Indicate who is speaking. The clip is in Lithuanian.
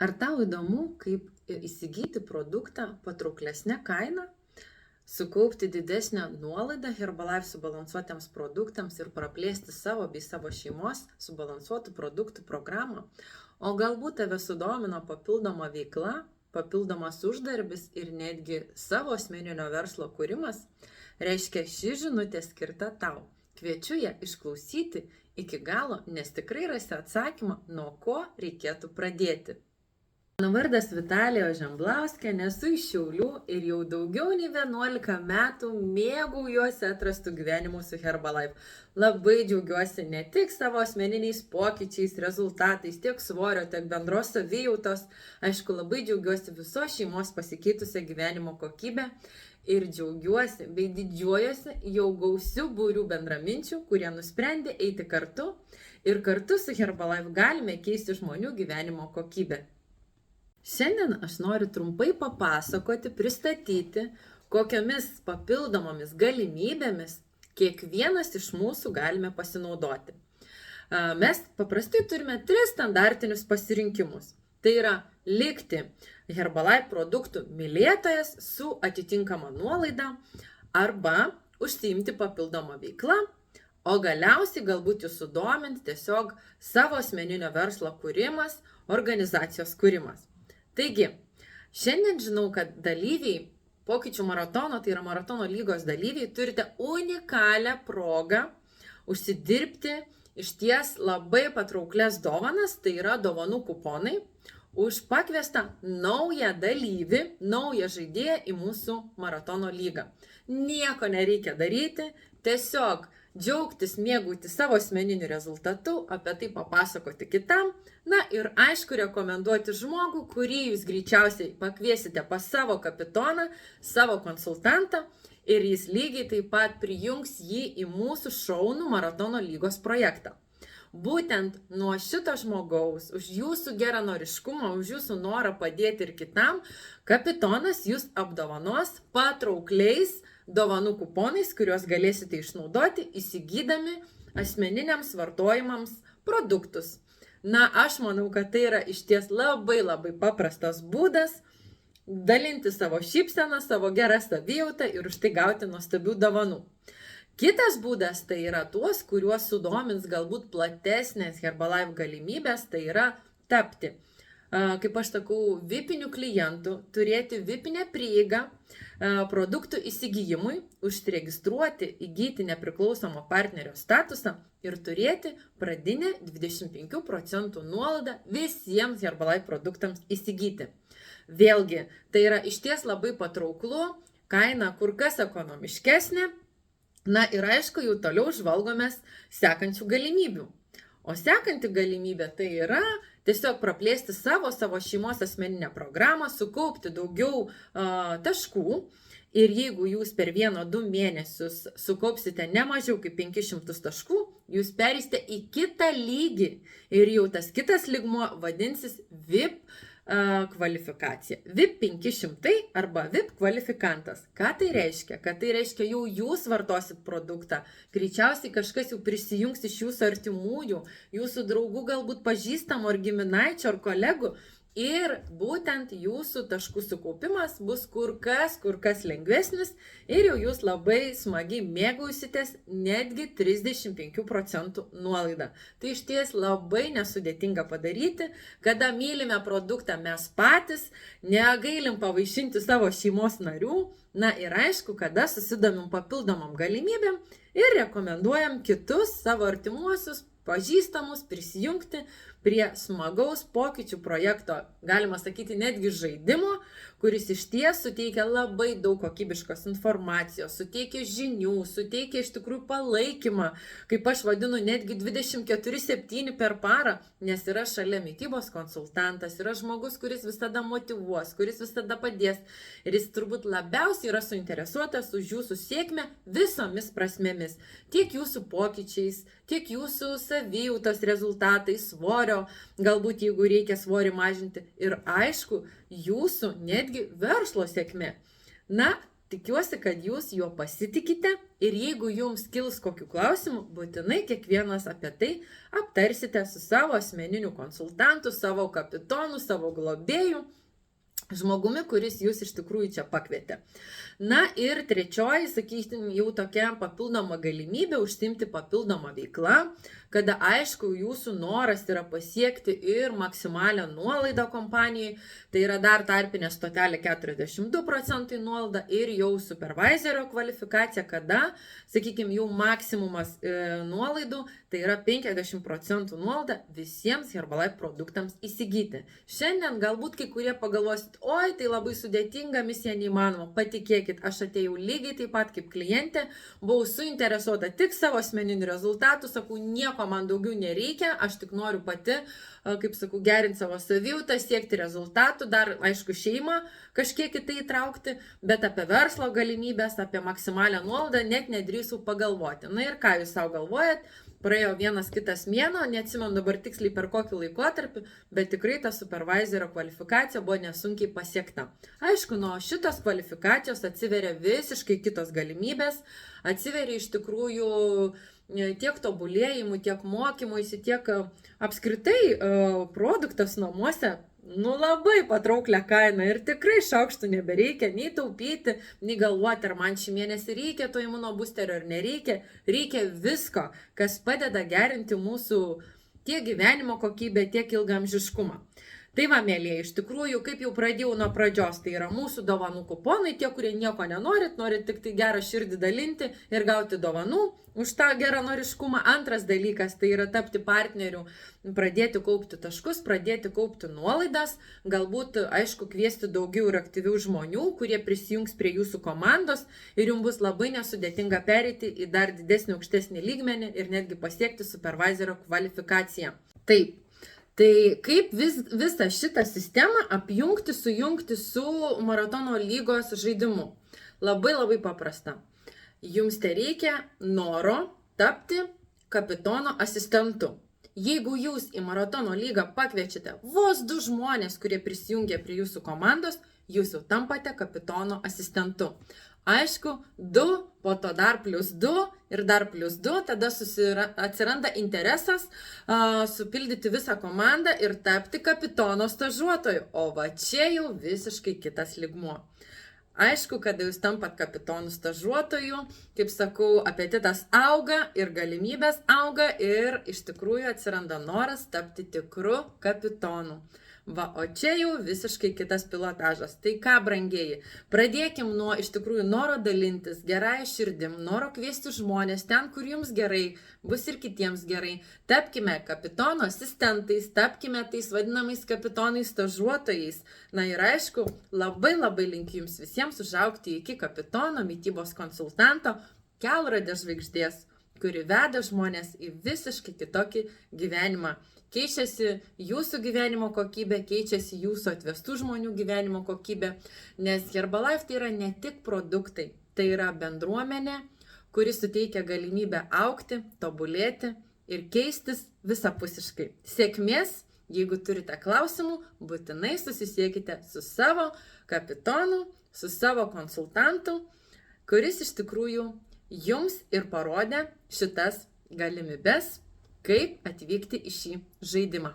Speaker 1: Ar tau įdomu, kaip įsigyti produktą patrauklesnę kainą, sukaupti didesnę nuolaidą Herbalife subalansuotiems produktams ir praplėsti savo bei savo šeimos subalansuotų produktų programą? O galbūt tave sudomino papildoma veikla, papildomas uždarbis ir netgi savo asmeninio verslo kūrimas? Reiškia, ši žinutė skirta tau. Kviečiu ją išklausyti iki galo, nes tikrai rasi atsakymą, nuo ko reikėtų pradėti. Mano vardas Vitalija Žemblauskė, esu iš Šiaulių ir jau daugiau nei 11 metų mėgaujuosi atrastų gyvenimų su Herbalife. Labai džiaugiuosi ne tik savo asmeniniais pokyčiais, rezultatais, tiek svorio, tiek bendros savijautos. Aišku, labai džiaugiuosi visos šeimos pasikeitusią gyvenimo kokybę ir džiaugiuosi bei didžiuojuosi jau gausių būrių bendraminčių, kurie nusprendė eiti kartu ir kartu su Herbalife galime keisti žmonių gyvenimo kokybę. Šiandien aš noriu trumpai papasakoti, pristatyti, kokiamis papildomomis galimybėmis kiekvienas iš mūsų galime pasinaudoti. Mes paprastai turime 3 standartinius pasirinkimus. Tai yra likti Herbalife produktų mylėtojas su atitinkama nuolaida arba užsiimti papildomą veiklą, o galiausiai galbūt jūs sudominti tiesiog savo asmeninio verslo kūrimas, organizacijos kūrimas. Taigi, šiandien žinau, kad dalyviai, pokyčių maratono, tai yra maratono lygos dalyviai, turite unikalią progą užsidirbti išties labai patrauklias dovanas, tai yra dovanų kuponai, už pakviestą naują dalyvį, naują žaidėją į mūsų maratono lygą. Nieko nereikia daryti, tiesiog džiaugtis, mėgauti savo asmeniniu rezultatu, apie tai papasakoti kitam, na ir aišku rekomenduoti žmogų, kurį jūs greičiausiai pakviesite pas savo kapitoną, savo konsultantą ir jis lygiai taip pat prijungs jį į mūsų šaunų maratono lygos projektą. Būtent nuo šito žmogaus, už jūsų geranoriškumą, už jūsų norą padėti ir kitam, kapitonas jūs apdovanos patraukliais dovanų kuponais, kuriuos galėsite išnaudoti įsigydami asmeniniams vartojimams produktus. Na, aš manau, kad tai yra išties labai paprastas būdas dalinti savo šypseną, savo gerą savijautą ir už tai gauti nuostabių dovanų. Kitas būdas tai yra tuos, kuriuos sudomins galbūt platesnės Herbalife galimybės, tai yra tapti, kaip aš sakau, vipinių klientų, turėti vipinę prieigą produktų įsigijimui, užsiregistruoti, įgyti nepriklausomo partnerio statusą ir turėti pradinę 25% nuolaidą visiems Herbalife produktams įsigyti. Vėlgi, tai yra išties labai patrauklu, kaina kur kas ekonomiškesnė. Na ir aišku, jau toliau žvalgomės sekančių galimybių. O sekanti galimybė tai yra tiesiog praplėsti savo šeimos asmeninę programą, sukaupti daugiau taškų. Ir jeigu jūs per 1-2 mėnesius sukaupsite ne mažiau kaip 500 taškų, jūs perėsite į kitą lygį. Ir jau tas kitas lygmuo vadinsis VIP kvalifikacija. VIP 500 arba VIP kvalifikantas. Ką tai reiškia? Kad tai reiškia, jau jūs vartosit produktą, greičiausiai kažkas jau prisijungs iš jūsų artimųjų, jūsų draugų, galbūt pažįstamų ar giminaičių ar kolegų. Ir būtent jūsų taškų sukaupimas bus kur kas lengvesnis ir jau jūs labai smagiai mėgausitės netgi 35% nuolaidą. Tai išties labai nesudėtinga padaryti, kada mylime produktą mes patys, negailim pavaišinti savo šeimos narių, na ir aišku, kada susidomim papildomam galimybėm ir rekomenduojam kitus savo artimuosius, pažįstamus prisijungti prie smagaus pokyčių projekto, galima sakyti netgi žaidimo, kuris išties suteikia labai daug kokybiškos informacijos, suteikia žinių, suteikia iš tikrųjų palaikymą, kaip aš vadinu, netgi 24/7 per parą, nes yra šalia mitybos konsultantas, yra žmogus, kuris visada motyvuos, kuris visada padės ir jis turbūt labiausiai yra suinteresuotas už jūsų sėkmę visomis prasmėmis, tiek jūsų pokyčiais, tiek jūsų savijautos rezultatai, svorio, galbūt jeigu reikia svorį mažinti ir aišku, jūsų netgi verslo sėkmė. Na, Tikiuosi, kad jūs juo pasitikite ir jeigu jums kils kokių klausimų, būtinai kiekvienas apie tai aptarsite su savo asmeniniu konsultantu, savo kapitonu, savo globėju, žmogumi, kuris jūs iš tikrųjų čia pakvietė. Na ir trečioji, sakysim, jau tokia papildoma galimybė užsiimti papildomą veiklą, kada aišku, jūsų noras yra pasiekti ir maksimalią nuolaidą kompanijai, tai yra dar tarpinė stotelė 42% nuolaida ir jau supervisorio kvalifikacija, kada, sakykime, jau maksimumas nuolaidų, tai yra 50% nuolaida visiems Herbalife produktams įsigyti. Šiandien galbūt kai kurie pagalvosit, oi, tai labai sudėtinga, misija neįmanoma. Patikėkit, aš atėjau lygiai taip pat kaip klientė, buvau suinteresuota tik savo asmeninių rezultatų, sakau, nieko man daugiau nereikia, aš tik noriu pati, kaip sakau, gerinti savo savijautą, siekti rezultatų, dar, aišku, šeimą kažkiek į tai įtraukti, bet apie verslo galimybės, apie maksimalią nuolaidą net nedrįsau pagalvoti. Na ir ką jūs savo galvojat? Praėjo vienas kitas mėnuo, neatsimenu dabar tiksliai per kokį laikotarpį, bet tikrai ta supervisorio kvalifikacija buvo nesunkiai pasiekta. Aišku, nuo šitos kvalifikacijos atsiveria visiškai kitos galimybės, atsiveria iš tikrųjų tiek tobulėjimų, tiek mokymuisi, tiek apskritai produktas namuose, labai patrauklią kainą ir tikrai šaukštų nebereikia nei taupyti, nei galvoti, ar man šį mėnesį reikia to imunobusterio ar nereikia. Reikia visko, kas padeda gerinti mūsų tiek gyvenimo kokybę, tiek ilgaamžiškumą. Tai va, mėlyje, iš tikrųjų, kaip jau pradėjau nuo pradžios, tai yra mūsų dovanų kuponai, tie, kurie nieko nenorit tik tai gerą širdį dalinti ir gauti dovanų už tą geranoriškumą. Antras dalykas, tai yra tapti partneriu, pradėti kaupti taškus, pradėti kaupti nuolaidas, galbūt, aišku, kviesti daugiau ir aktyvių žmonių, kurie prisijungs prie jūsų komandos ir jums bus labai nesudėtinga pereiti į dar didesnį, aukštesnį lygmenį ir netgi pasiekti supervisorio kvalifikaciją. Taip. Tai kaip visą šitą sistemą apjungti, sujungti su maratono lygos žaidimu? Labai paprasta. Jums tereikia noro tapti kapitono asistentu. Jeigu jūs į maratono lygą pakviečiate vos 2 žmonės, kurie prisijungia prie jūsų komandos, jūs jau tampate kapitono asistentu. Aišku, 2, po to dar +2 ir dar +2, tada atsiranda interesas supildyti visą komandą ir tapti kapitono stažuotoju. O va čia jau visiškai kitas lygmuo. Aišku, kada jūs tampat kapitonų stažuotojų, kaip sakau, apetitas auga ir galimybės auga ir iš tikrųjų atsiranda noras tapti tikru kapitonu. Va, o čia jau visiškai kitas pilotažas. Tai ką, brangieji, pradėkim nuo iš tikrųjų noro dalintis, gerąją širdim, noro kviesti žmonės ten, kur jums gerai, bus ir kitiems gerai. Tapkime kapitono asistentais, tapkime tais vadinamais kapitonais stažuotojais. Na ir aišku, labai linkiu jums visiems užaugti iki kapitono, mitybos konsultanto, kelrodės žvaigždės, kuri veda žmonės į visiškai kitokį gyvenimą. Keičiasi jūsų gyvenimo kokybė, keičiasi jūsų atvestų žmonių gyvenimo kokybė, nes Herbalife tai yra ne tik produktai, tai yra bendruomenė, kuri suteikia galimybę augti, tobulėti ir keistis visapusiškai. Sėkmės, jeigu turite klausimų, būtinai susisiekite su savo kapitonu, su savo konsultantu, kuris iš tikrųjų jums ir parodė šitas galimybes, kaip atvykti į šį žaidimą.